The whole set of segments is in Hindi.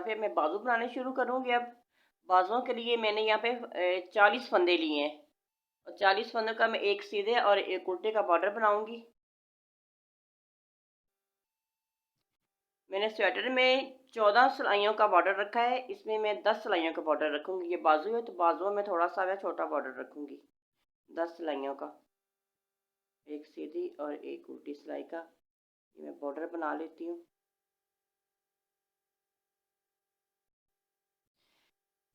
पे मैं बाजू बनाने शुरू करूँगी। अब बाजुओं के लिए मैंने यहाँ पे 40 फंदे लिए हैं और 40 फंदों का मैं एक सीधे और एक उल्टे का बॉर्डर बनाऊंगी। मैंने स्वेटर में 14 सिलाइयों का बॉर्डर रखा है, इसमें मैं 10 सिलाइयों का बॉर्डर रखूंगी। ये बाजू है तो बाजुओं में थोड़ा सा मैं छोटा बॉर्डर रखूंगी 10 सिलाइयों का, एक सीधी और एक उल्टी सिलाई का। ये मैं बॉर्डर बना लेती हूँ।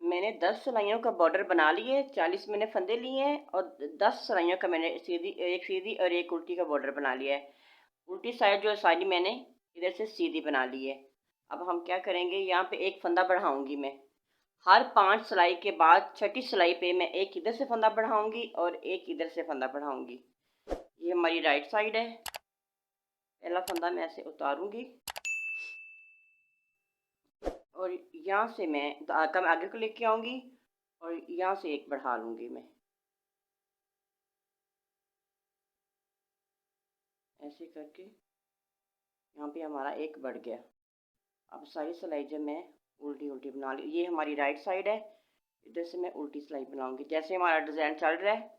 मैंने 10 सिलाइयों का बॉर्डर बना लिए, 40 मैंने फंदे लिए हैं और 10 सिलाइयों का मैंने एक सीधी और एक उल्टी का बॉर्डर बना लिया है। उल्टी साइड जो सारी मैंने इधर से सीधी बना ली है। अब हम क्या करेंगे, यहाँ पे एक फंदा बढ़ाऊंगी मैं। हर 5 सिलाई के बाद छठी सिलाई पे मैं एक इधर से फंदा बढ़ाऊंगी और एक इधर से फंदा बढ़ाऊंगी। ये हमारी राइट साइड है। पहला फंदा मैं ऐसे उतारूंगी और यहाँ से मैं धागा में आगे को लेके आऊंगी और यहाँ से एक बढ़ा लूंगी मैं, ऐसे करके यहाँ पे हमारा एक बढ़ गया। अब सारी सिलाई जब मैं उल्टी उल्टी बना ली, ये हमारी राइट साइड है, इधर से मैं उल्टी सिलाई बनाऊंगी। जैसे हमारा डिज़ाइन चल रहा है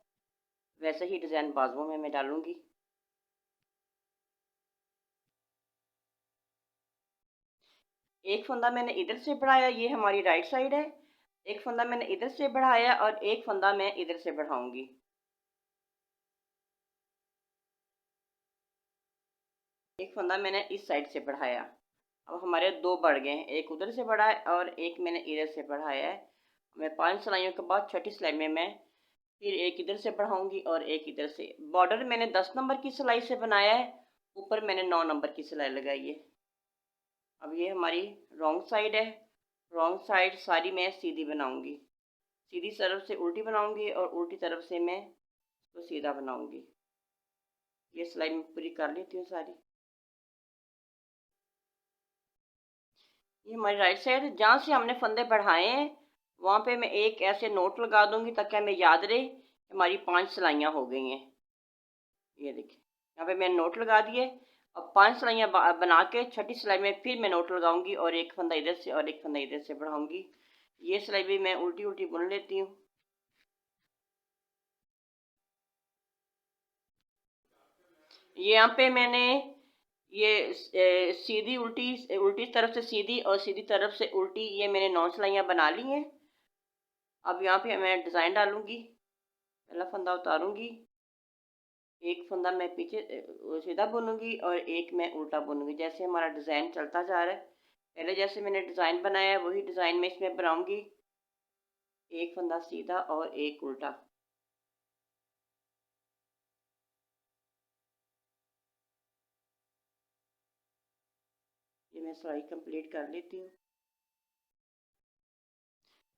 वैसे ही डिज़ाइन बाजुओं में मैं डालूंगी। एक फंदा मैंने इधर से बढ़ाया, ये हमारी राइट साइड है। एक फंदा मैंने इधर से बढ़ाया और एक फंदा मैं इधर से बढ़ाऊंगी। एक फंदा मैंने इस साइड से बढ़ाया। अब हमारे दो बढ़ गए हैं, एक उधर से बढ़ा है और एक मैंने इधर से बढ़ाया है। मैं 5 सिलाइयों के बाद छठी सिलाई में मैं फिर एक इधर से बढ़ाऊंगी और एक इधर से। बॉर्डर मैंने 10 नंबर की सिलाई से बनाया है, ऊपर मैंने 9 नंबर की सिलाई लगाई है। अब ये हमारी रॉन्ग साइड है। रॉन्ग साइड सारी मैं सीधी बनाऊंगी, सीधी तरफ से उल्टी बनाऊंगी और उल्टी तरफ से मैं इसको सीधा बनाऊंगी। ये सिलाई मैं पूरी कर लेती हूँ सारी। ये हमारी राइट साइड है। जहाँ से हमने फंदे बढ़ाए हैं वहाँ पे मैं एक ऐसे नोट लगा दूंगी ताकि हमें याद रहे हमारी 5 सिलाइयाँ हो गई हैं। ये देखिए यहाँ पे मैंने नोट लगा दिए। अब 5 सिलाइयाँ बना के छठी सिलाई में फिर मैं नोट लगाऊंगी और एक फंदा इधर से और एक फंदा इधर से बढ़ाऊंगी। ये सिलाई भी मैं उल्टी उल्टी बुन लेती हूँ। ये यहाँ पे मैंने ये सीधी उल्टी उल्टी तरफ से सीधी और सीधी तरफ से उल्टी ये मैंने 9 सिलाइयाँ बना ली हैं। अब यहाँ पे मैं डिज़ाइन डालूंगी। पहला फंदा उतारूंगी, एक फंदा मैं पीछे सीधा बुनूंगी और एक मैं उल्टा बुनूंगी। जैसे हमारा डिज़ाइन चलता जा रहा है, पहले जैसे मैंने डिज़ाइन बनाया है वही डिज़ाइन में इसमें बनाऊंगी। एक फंदा सीधा और एक उल्टा। ये मैं सिलाई कंप्लीट कर लेती हूँ।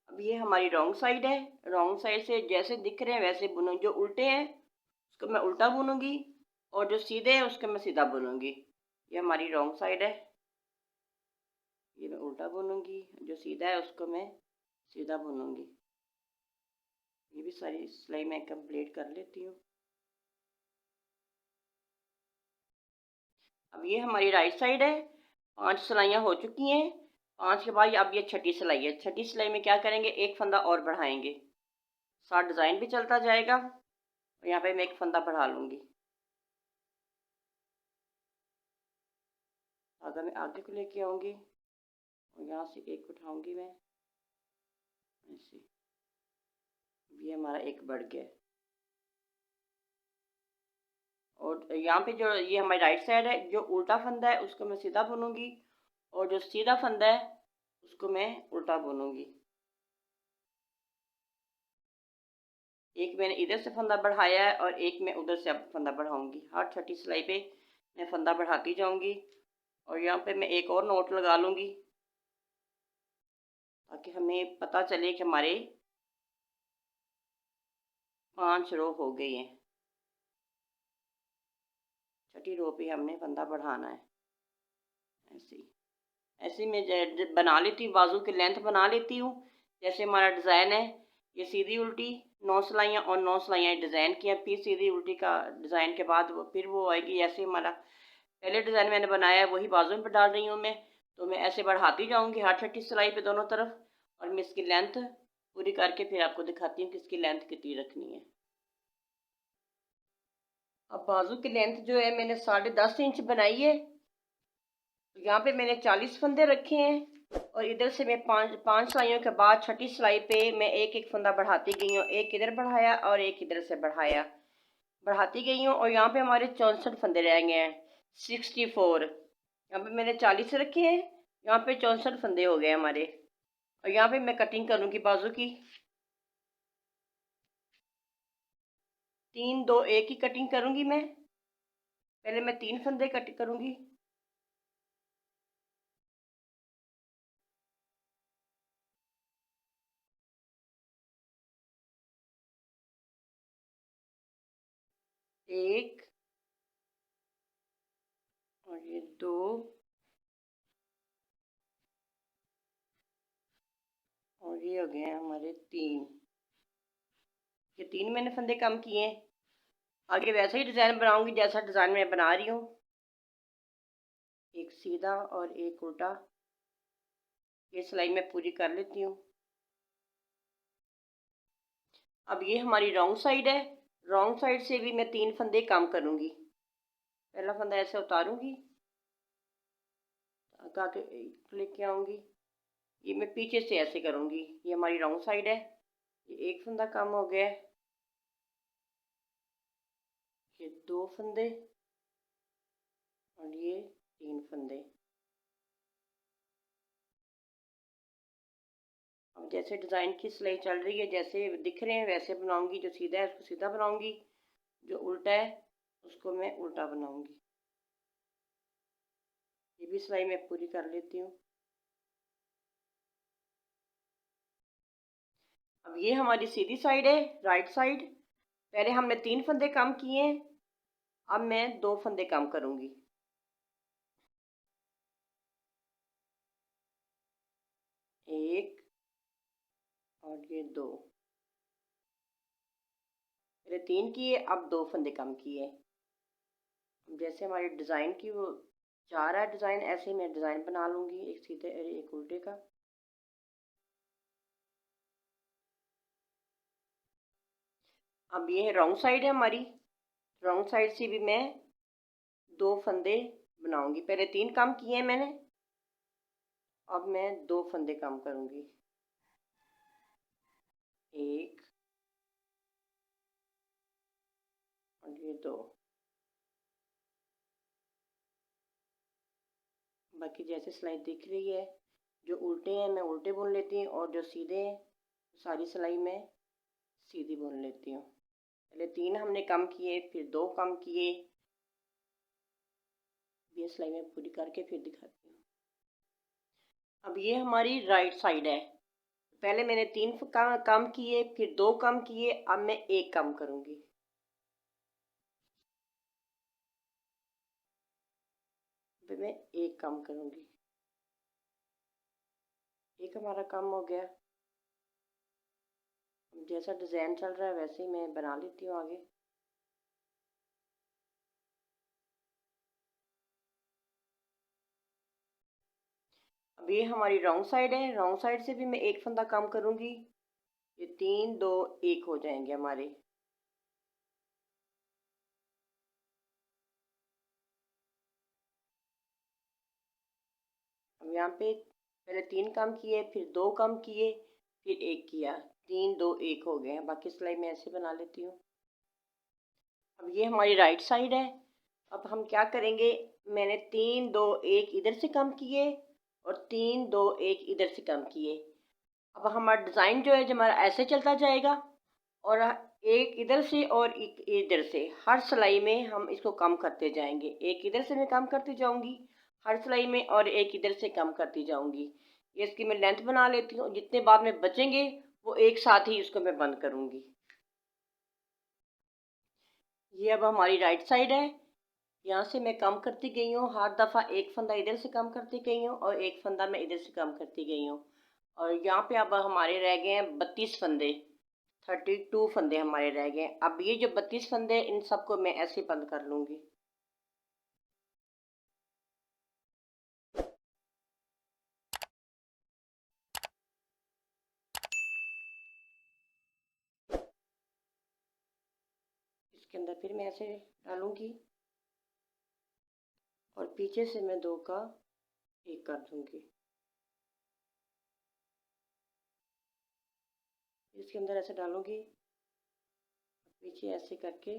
अब ये हमारी रॉन्ग साइड है। रॉन्ग साइड से जैसे दिख रहे हैं वैसे बुनूंगी। जो उल्टे हैं उसको मैं उल्टा बुनूंगी और जो सीधे हैं उसको मैं सीधा बुनूंगी। ये हमारी रॉन्ग साइड है, ये मैं उल्टा बुनूंगी। जो सीधा है उसको मैं सीधा बुनूंगी। ये भी सारी सिलाई मैं कंप्लीट कर लेती हूँ। अब ये हमारी राइट साइड है। 5 सिलाइयाँ हो चुकी हैं। 5 के बाद अब ये छठी सिलाई है। छठी सिलाई में क्या करेंगे, एक फंदा और बढ़ाएंगे, साथ डिज़ाइन भी चलता जाएगा और यहाँ पे मैं एक फंदा बढ़ा लूँगी। अगर मैं आगे को लेके आऊँगी और यहाँ से एक उठाऊँगी मैं ऐसे। ये हमारा एक बढ़ गया और यहाँ पे जो ये हमारी राइट साइड है, जो उल्टा फंदा है उसको मैं सीधा बुनूंगी और जो सीधा फंदा है उसको मैं उल्टा बुनूंगी। एक मैंने इधर से फंदा बढ़ाया है और एक मैं उधर से अब फंदा बढ़ाऊंगी। हर छठी सिलाई पे मैं फंदा बढ़ाती जाऊंगी और यहाँ पे मैं एक और नोट लगा लूँगी ताकि हमें पता चले कि हमारे 5 रो हो गई हैं। छठी रो पे हमने फंदा बढ़ाना है। ऐसे ऐसे मैं बना लेती हूँ, बाजू की लेंथ बना लेती हूँ। जैसे हमारा डिज़ाइन है, ये सीधी उल्टी 9 सिलाइयाँ और 9 सिलाइयाँ डिज़ाइन की हैं। फिर सीधी उल्टी का डिज़ाइन के बाद वो फिर वो आएगी। ऐसे हमारा पहले डिज़ाइन मैंने बनाया है वही बाजू में डाल रही हूँ मैं। तो मैं ऐसे बढ़ाती जाऊंगी हर छठी सिलाई पे दोनों तरफ, और मैं इसकी लेंथ पूरी करके फिर आपको दिखाती हूँ कि इसकी लेंथ कितनी रखनी है। अब बाजू की लेंथ जो है मैंने 10.5 इंच बनाई है। तो यहाँ पे मैंने 40 फंदे रखे हैं, और इधर से मैं पाँच सिलाइयों के बाद छठी सिलाई पे मैं एक एक फंदा बढ़ाती गई हूँ। एक इधर बढ़ाया और एक इधर से बढ़ाती गई हूँ, और यहाँ पे हमारे 64 फंदे रह गए हैं, 64। यहाँ पे मैंने 40 रखे हैं, यहाँ पे 64 फंदे हो गए हमारे। और यहाँ पे मैं कटिंग करूँगी बाजू की 3 2 1 की कटिंग करूँगी मैं। पहले मैं 3 फंदे कट करूँगी। एक, और ये 2, और ये हो गए हमारे 3। ये 3 मैंने फंदे कम किए हैं। आगे वैसा ही डिज़ाइन बनाऊंगी जैसा डिज़ाइन मैं बना रही हूँ, एक सीधा और एक उल्टा। ये सिलाई मैं पूरी कर लेती हूँ। अब ये हमारी रॉन्ग साइड है, रॉन्ग साइड से भी मैं 3 फंदे कम करूँगी। पहला फंदा ऐसे उतारूँगी, आगे लेके आऊँगी, ये मैं पीछे से ऐसे करूँगी। ये हमारी रॉन्ग साइड है, ये एक फंदा कम हो गया, ये 2 फंदे, और ये 3 फंदे। अब जैसे डिज़ाइन की सिलाई चल रही है, जैसे दिख रहे हैं वैसे बनाऊंगी। जो सीधा है उसको सीधा बनाऊंगी, जो उल्टा है उसको मैं उल्टा बनाऊंगी। ये भी सिलाई मैं पूरी कर लेती हूँ। अब ये हमारी सीधी साइड है, राइट साइड। पहले हमने 3 फंदे कम किए हैं, अब मैं 2 फंदे कम करूँगी। एक, और ये 2। पहले 3 किए, अब 2 फंदे कम किए। जैसे हमारी डिज़ाइन की वो जा रहा है डिज़ाइन, ऐसे ही मैं डिज़ाइन बना लूँगी, एक सीधे और एक उल्टे का। अब ये है रॉन्ग साइड है हमारी, रॉन्ग साइड से भी मैं 2 फंदे बनाऊंगी। पहले 3 कम किए हैं मैंने, अब मैं 2 फंदे कम करूंगी। एक, और ये 2। बाकी जैसे सिलाई दिख रही है, जो उल्टे हैं मैं उल्टे बुन लेती हूँ, और जो सीधे हैं सारी सिलाई मैं सीधी बुन लेती हूँ। पहले 3 हमने कम किए, फिर 2 कम किए। ये सिलाई मैं पूरी करके फिर दिखाती हूँ। अब ये हमारी राइट साइड है। पहले मैंने 3 कम किए, फिर 2 कम किए, अब मैं 1 कम करूंगी। फिर मैं 1 कम करूंगी। एक हमारा कम हो गया। जैसा डिज़ाइन चल रहा है वैसे ही मैं बना लेती हूँ आगे। अब ये हमारी रॉन्ग साइड है, रॉन्ग साइड से भी मैं एक फंदा कम करूँगी। ये 3 2 1 हो जाएंगे हमारे। अब यहाँ पे पहले 3 कम किए, फिर 2 कम किए, फिर 1 किया, 3 2 1 हो गए हैं। बाकी सिलाई मैं ऐसे बना लेती हूँ। अब ये हमारी राइट साइड है। अब हम क्या करेंगे, मैंने 3 2 1 इधर से कम किए, और 3 2 1 इधर से कम किए। अब हमारा डिज़ाइन जो है जो हमारा ऐसे चलता जाएगा, और एक इधर से और एक इधर से, हर सिलाई में हम इसको कम करते जाएंगे। एक इधर से मैं कम करती जाऊंगी हर सिलाई में, और एक इधर से कम करती जाऊंगी। ये इसकी मैं लेंथ बना लेती हूँ, जितने बाद में बचेंगे वो एक साथ ही इसको मैं बंद करूंगी। ये अब हमारी राइट साइड है। यहाँ से मैं कम करती गई हूँ, हर दफ़ा एक फंदा इधर से कम करती गई हूँ, और एक फंदा मैं इधर से कम करती गई हूँ। और यहाँ पे अब हमारे रह गए हैं 32 फंदे, 32 फंदे हमारे रह गए। अब ये जो 32 फंदे, इन सबको मैं ऐसे बंद कर लूँगी। इसके अंदर फिर मैं ऐसे डालूंगी और पीछे से मैं 2 का 1 कर दूंगी। इसके अंदर ऐसे डालूंगी, पीछे ऐसे करके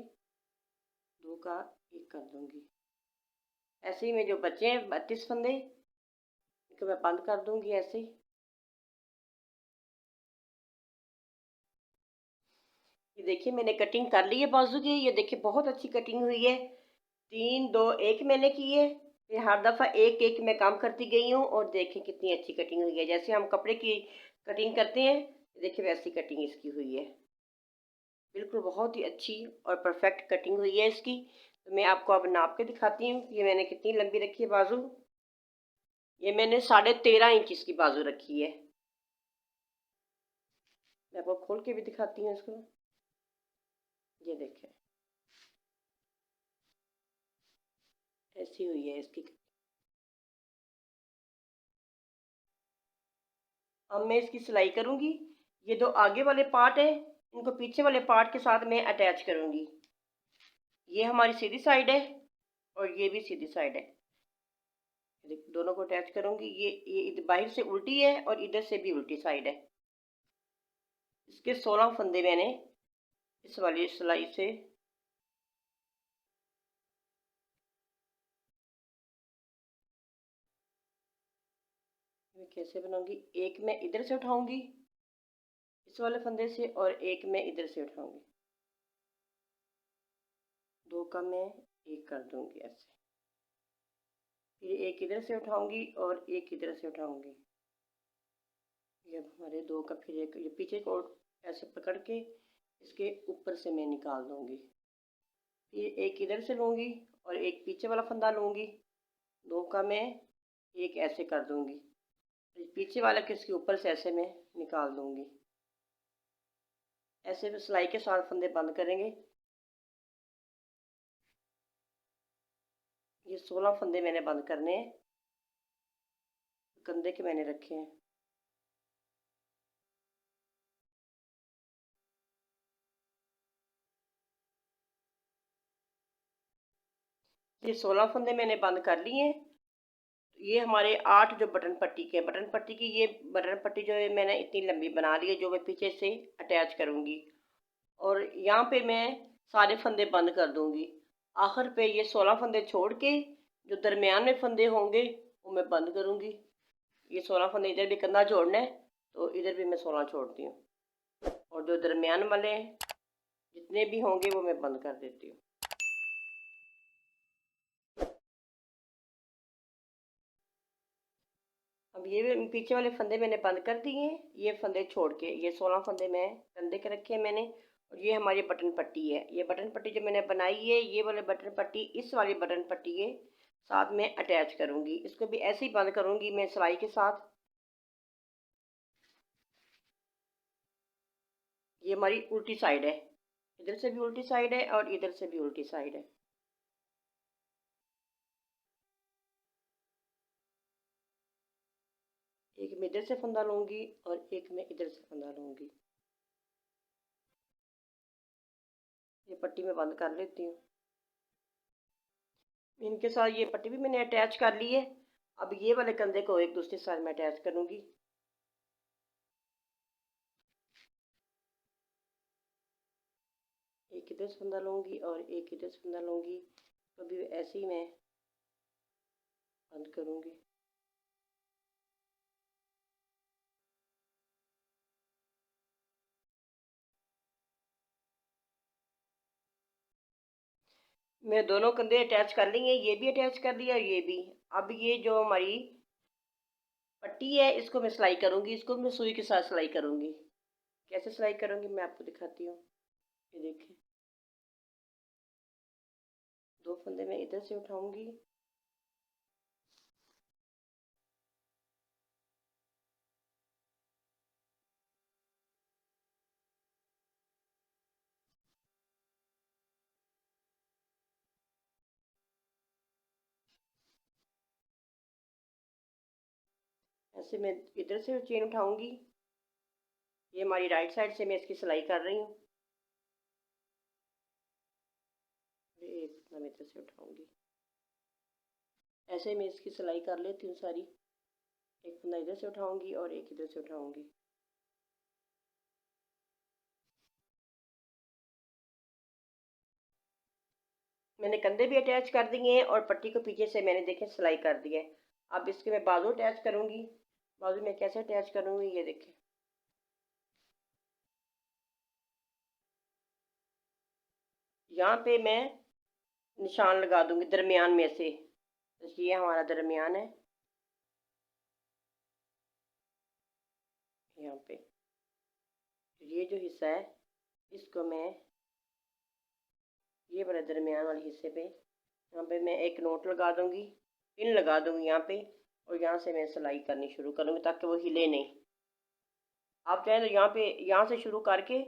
2 का 1 कर दूंगी। ऐसे ही में जो बचे हैं 32 फंदे, इनको मैं बंद कर दूंगी ऐसे ही। ये देखिए मैंने कटिंग कर ली है बाजू की, ये देखिए बहुत अच्छी कटिंग हुई है। 3 2 1 मैंने की है, फिर हर दफ़ा एक एक मैं काम करती गई हूँ और देखें कितनी अच्छी कटिंग हुई है। जैसे हम कपड़े की कटिंग करते हैं, देखिए वैसी कटिंग इसकी हुई है। बिल्कुल बहुत ही अच्छी और परफेक्ट कटिंग हुई है इसकी। तो मैं आपको अब नाप के दिखाती हूँ ये मैंने कितनी लंबी रखी है बाजू। ये मैंने 13.5 इंच इसकी बाजू रखी है। मैं आपको खोल के भी दिखाती हूँ इसको। ये देखें ऐसी हुई है इसकी। अब मैं इसकी सिलाई करूँगी। ये जो आगे वाले पार्ट है इनको पीछे वाले पार्ट के साथ मैं अटैच करूँगी। ये हमारी सीधी साइड है और ये भी सीधी साइड है। दोनों को अटैच करूँगी। ये बाहर से उल्टी है और इधर से भी उल्टी साइड है। इसके 16 फंदे मैंने इस वाली सिलाई से मैं कैसे बनाऊंगी। एक मैं इधर से उठाऊंगी इस वाले फंदे से और एक मैं इधर से उठाऊंगी। 2 का मैं 1 कर दूंगी ऐसे। फिर एक इधर से उठाऊंगी और एक इधर से उठाऊंगी। ये हमारे 2 का फिर एक ये पीछे को ऐसे पकड़ के इसके ऊपर से मैं निकाल दूंगी। फिर एक इधर से लूँगी और एक पीछे वाला फंदा लूँगी। 2 का मैं 1 ऐसे कर दूंगी। पीछे वाला के इसके ऊपर से ऐसे मैं निकाल दूंगी। ऐसे में सिलाई के साथ फंदे बंद करेंगे। ये 16 फंदे मैंने बंद करने हैं, कंधे के मैंने रखे हैं। ये 16 फंदे मैंने बंद कर लिए हैं। ये हमारे 8 जो बटन पट्टी के बटन पट्टी की ये बटन पट्टी जो है मैंने इतनी लंबी बना ली है, जो मैं पीछे से अटैच करूँगी और यहाँ पे मैं सारे फंदे बंद कर दूँगी। आखिर पे ये 16 फंदे छोड़ के जो दरमियान में फंदे होंगे वो मैं बंद करूँगी। ये 16 फंदे इधर भी कंधा जोड़ना है तो इधर भी मैं 16 छोड़ती हूँ और जो दरमियान वाले जितने भी होंगे वो मैं बंद कर देती हूँ। अब ये पीछे वाले फंदे मैंने बंद कर दिए हैं। ये फंदे छोड़ के ये 16 फंदे मैं कंधे के रखे हैं मैंने और ये हमारी बटन पट्टी है। ये बटन पट्टी जो मैंने बनाई है ये वाले बटन पट्टी इस वाली बटन पट्टी के साथ में अटैच करूँगी। इसको भी ऐसे ही बंद करूँगी मैं सिलाई के साथ। ये हमारी उल्टी साइड है, इधर से भी उल्टी साइड है और इधर से भी उल्टी साइड है। एक मैं इधर से फंदा लूँगी और एक मैं इधर से फंदा लूँगी। ये पट्टी मैं बंद कर लेती हूँ। इनके साथ ये पट्टी भी मैंने अटैच कर ली है। अब ये वाले कंधे को एक दूसरे साइड में अटैच करूँगी। एक इधर से फंदा लूँगी और एक इधर से फंदा लूँगी। तो भी ऐसे ही मैं बंद करूँगी। मैं दोनों कंधे अटैच कर लेंगे, ये भी अटैच कर दिया ये भी। अब ये जो हमारी पट्टी है इसको मैं सिलाई करूँगी, इसको मैं सुई के साथ सिलाई करूँगी। कैसे सिलाई करूँगी मैं आपको दिखाती हूँ। ये देखिए 2 फंदे मैं इधर से उठाऊँगी ऐसे मैं इधर से चेन उठाऊँगी। ये हमारी राइट साइड से मैं इसकी सिलाई कर रही हूँ। इधर से उठाऊंगी। ऐसे मैं इसकी सिलाई कर लेती हूँ सारी। एक फंदा इधर से उठाऊंगी और एक इधर से उठाऊंगी। मैंने कंधे भी अटैच कर दिए हैं और पट्टी को पीछे से मैंने देखे सिलाई कर दी है। अब इसके मैं बाजू अटैच करूंगी। बाजू में कैसे अटैच करूंगी ये देखें। यहाँ पे मैं निशान लगा दूंगी दरमियान में से। तो ये हमारा दरमियान है। यहाँ पे ये जो हिस्सा है इसको मैं ये वाले दरमियान वाले हिस्से पे यहाँ पे मैं एक नोट लगा दूंगी, पिन लगा दूंगी यहाँ पे, और यहाँ से मैं सिलाई करनी शुरू करूँगी ताकि वो हिले नहीं। आप चाहें तो यहाँ से शुरू करके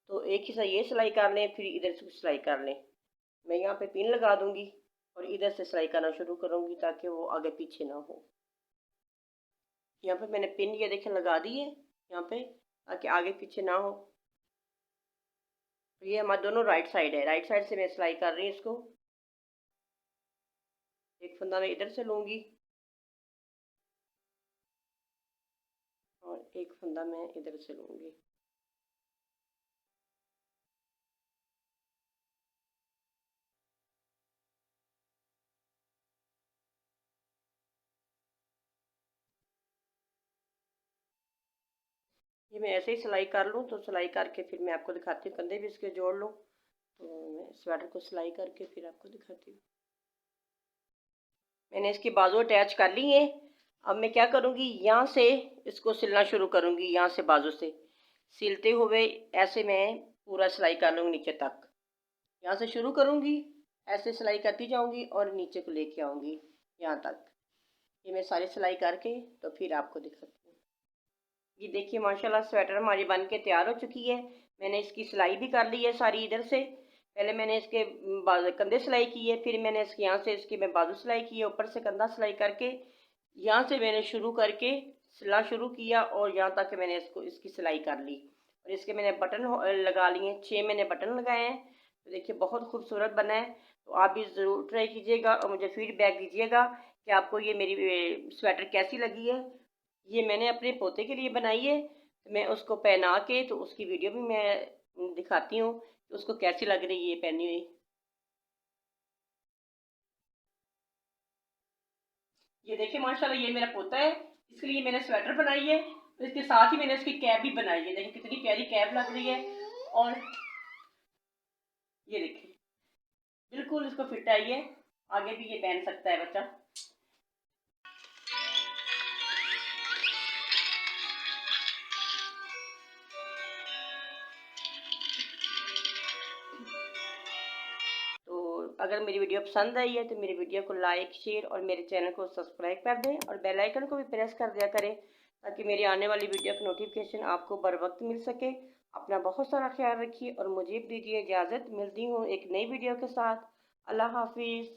तो एक हिस्सा ये सिलाई कर लें, फिर इधर से सिलाई कर लें। मैं यहाँ पे पिन लगा दूंगी और इधर से सिलाई करना शुरू करूँगी ताकि वो आगे पीछे ना हो। यहाँ पे मैंने पिन ये देखें लगा दी है यहाँ पे, ताकि आगे पीछे ना हो। तो ये हमारे दोनों राइट साइड है। राइट साइड से मैं सिलाई कर रही हूँ इसको। एक फंदा मैं इधर से लूँगी और एक फंदा मैं इधर से लूँगी। ये मैं ऐसे ही सिलाई कर लूँ तो सिलाई करके फिर मैं आपको दिखाती हूँ। कंधे भी इसके जोड़ लूँ तो मैं स्वेटर को सिलाई करके फिर आपको दिखाती हूँ। मैंने इसकी बाजू अटैच कर ली है। अब मैं क्या करूँगी, यहाँ से इसको सिलना शुरू करूँगी। यहाँ से बाजू से सिलते हुए ऐसे मैं पूरा सिलाई कर लूँगी नीचे तक। यहाँ से शुरू करूँगी, ऐसे सिलाई करती जाऊँगी और नीचे को लेके आऊँगी यहाँ तक। ये मैं सारी सिलाई करके तो फिर आपको दिखाती हूँ। ये देखिए माशाल्लाह स्वेटर हमारी बन के तैयार हो चुकी है। मैंने इसकी सिलाई भी कर ली है सारी इधर से। पहले मैंने इसके कंधे सिलाई की है, फिर मैंने इसके यहाँ से इसकी मैं बाजू सिलाई की है, ऊपर से कंधा सिलाई करके यहाँ से मैंने शुरू करके सिला शुरू किया और यहाँ तक मैंने इसकी सिलाई कर ली। और इसके मैंने बटन लगा लिए, 6 मैंने बटन लगाए हैं। तो देखिए बहुत खूबसूरत बना है। तो आप भी ज़रूर ट्राई कीजिएगा और मुझे फीडबैक दीजिएगा कि आपको ये मेरी स्वेटर कैसी लगी है। ये मैंने अपने पोते के लिए बनाई है। तो मैं उसको पहना के तो उसकी वीडियो भी मैं दिखाती हूँ कि उसको कैसी लग रही है पहनी हुई। ये देखिए माशाल्लाह ये मेरा पोता है, इसके लिए मैंने स्वेटर बनाई है। तो इसके साथ ही मैंने इसकी कैप भी बनाई है। देखिए कितनी प्यारी कैप लग रही है। और ये देखिए बिल्कुल इसको फिट आई है, आगे भी ये पहन सकता है बच्चा। तो अगर मेरी वीडियो पसंद आई है तो मेरी वीडियो को लाइक शेयर और मेरे चैनल को सब्सक्राइब कर दें और बेल आइकन को भी प्रेस कर दिया करें ताकि मेरी आने वाली वीडियो का नोटिफिकेशन आपको बर वक्त मिल सके। अपना बहुत सारा ख्याल रखिए और मुझे दीजिए इजाज़त। मिलती हूँ एक नई वीडियो के साथ। अल्लाह हाफिज़।